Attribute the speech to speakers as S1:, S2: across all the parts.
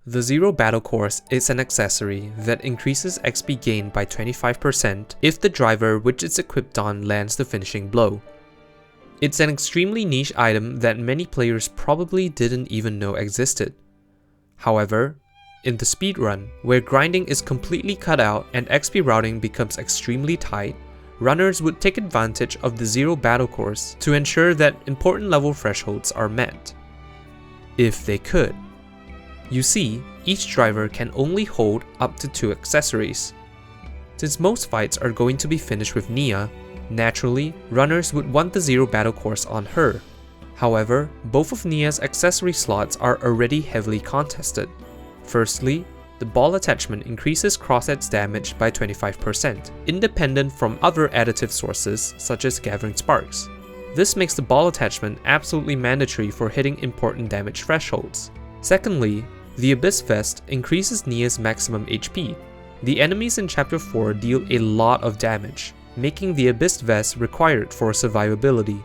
S1: The Zero Battle Course is an accessory that increases XP gain by 25% if the driver which it's equipped on lands the finishing blow. It's an extremely niche item that many players probably didn't even know existed. However, in the speedrun, where grinding is completely cut out and XP routing becomes extremely tight, runners would take advantage of the Zero Battle Course to ensure that important level thresholds are met. If they could. You see, each driver can only hold up to 2 accessories. Since most fights are going to be finished with Nia, naturally, runners would want the Zero Battle Course on her. However, both of Nia's accessory slots are already heavily contested. Firstly, the ball attachment increases crosshead's damage by 25%, independent from other additive sources such as gathering sparks. This makes the ball attachment absolutely mandatory for hitting important damage thresholds. Secondly, the Abyss Vest increases Nia's maximum HP. The enemies in Chapter 4 deal a lot of damage, making the Abyss Vest required for survivability.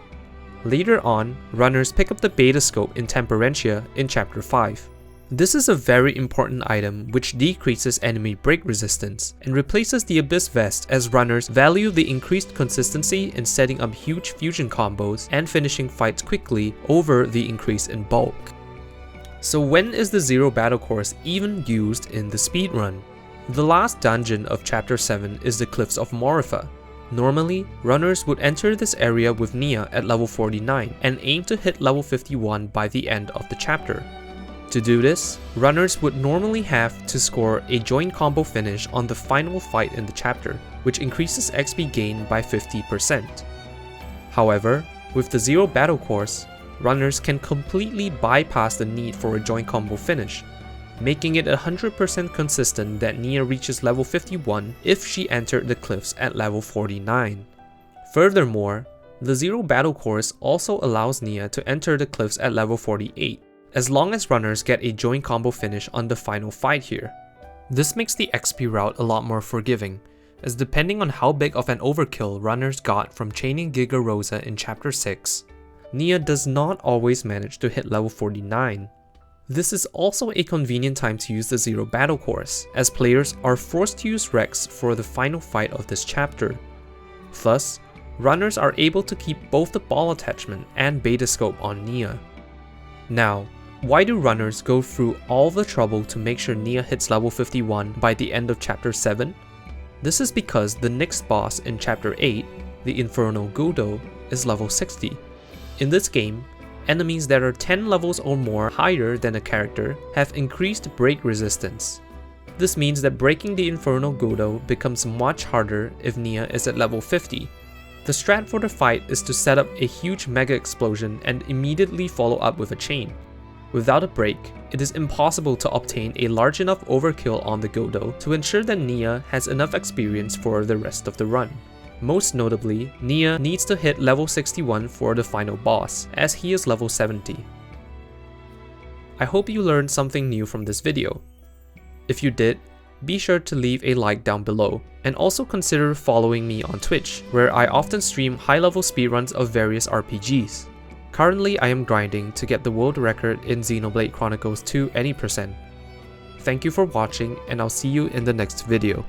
S1: Later on, runners pick up the Beta Scope in Temperentia in Chapter 5. This is a very important item which decreases enemy break resistance and replaces the Abyss Vest as runners value the increased consistency in setting up huge fusion combos and finishing fights quickly over the increase in bulk. So when is the Zero Battle Course even used in the speedrun? The last dungeon of Chapter 7 is the Cliffs of Moritha. Normally, runners would enter this area with Nia at level 49 and aim to hit level 51 by the end of the chapter. To do this, runners would normally have to score a joint combo finish on the final fight in the chapter, which increases XP gain by 50%. However, with the Zero Battle Course, runners can completely bypass the need for a joint combo finish, making it 100% consistent that Nia reaches level 51 if she entered the cliffs at level 49. Furthermore, the Zero Battle Course also allows Nia to enter the cliffs at level 48, as long as runners get a joint combo finish on the final fight here. This makes the XP route a lot more forgiving, as depending on how big of an overkill runners got from chaining Giga Rosa in Chapter 6, Nia does not always manage to hit level 49. This is also a convenient time to use the Zero Battle Course, as players are forced to use Rex for the final fight of this chapter. Thus, runners are able to keep both the ball attachment and Beta Scope on Nia. Now, why do runners go through all the trouble to make sure Nia hits level 51 by the end of Chapter 7? This is because the next boss in Chapter 8, the Infernal Gudo, is level 60. In this game, enemies that are 10 levels or more higher than a character have increased break resistance. This means that breaking the Infernal Gudo becomes much harder if Nia is at level 50. The strat for the fight is to set up a huge mega explosion and immediately follow up with a chain. Without a break, it is impossible to obtain a large enough overkill on the Gudo to ensure that Nia has enough experience for the rest of the run. Most notably, Nia needs to hit level 61 for the final boss, as he is level 70. I hope you learned something new from this video. If you did, be sure to leave a like down below, and also consider following me on Twitch, where I often stream high-level speedruns of various RPGs. Currently, I am grinding to get the world record in Xenoblade Chronicles 2 any %. Thank you for watching, and I'll see you in the next video.